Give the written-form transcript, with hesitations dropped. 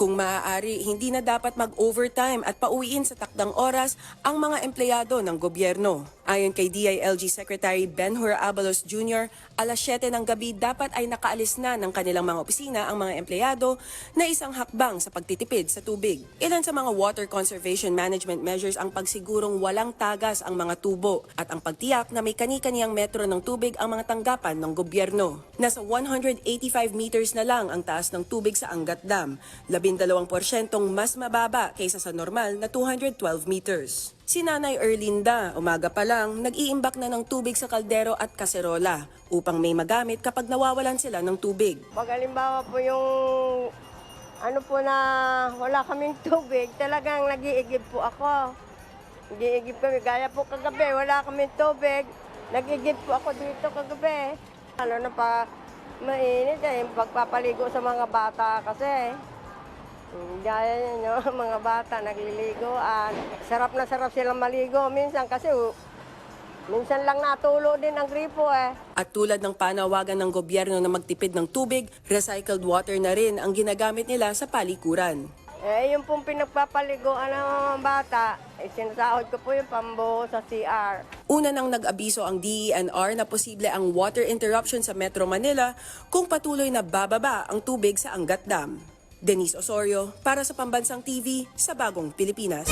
Kung maaari, hindi na dapat mag-overtime at pauwiin sa takdang oras ang mga empleyado ng gobyerno. Ayon kay DILG Secretary Ben-Hur Abalos Jr., alas 7 ng gabi dapat ay nakaalis na ng kanilang mga opisina ang mga empleyado na isang hakbang sa pagtitipid sa tubig. Ilan sa mga water conservation management measures ang pagsigurong walang tagas ang mga tubo at ang pagtiyak na may kani-kaniyang metro ng tubig ang mga tanggapan ng gobyerno. Nasa 185 meters na lang ang taas ng tubig sa Angat Dam, 12% mas mababa kaysa sa normal na 212 meters. Si Nanay Erlinda, umaga pa lang, nag-iimbak na ng tubig sa kaldero at kaserola upang may magamit kapag nawawalan sila ng tubig. Pag halimbawa po yung ano po na wala kaming tubig, talagang nag-iigib po ako. Nag-iigib kami, gaya po kagabi, wala kaming tubig, nag-iigib po ako dito kagabi. Ano na pa, mainit eh, pagpapaligo sa mga bata kasi. Gaya yun, mga bata nagliligoan. Sarap na sarap silang maligo minsan kasi minsan lang natulo din ang gripo eh. At tulad ng panawagan ng gobyerno na magtipid ng tubig, recycled water na rin ang ginagamit nila sa palikuran. Yung pong pinagpapaliguan ng mga bata, sinasahod ko po yung pambuho sa CR. Una nang nag-abiso ang DENR na posible ang water interruption sa Metro Manila kung patuloy na bababa ang tubig sa Angat Dam. Denise Osorio para sa Pambansang TV sa Bagong Pilipinas.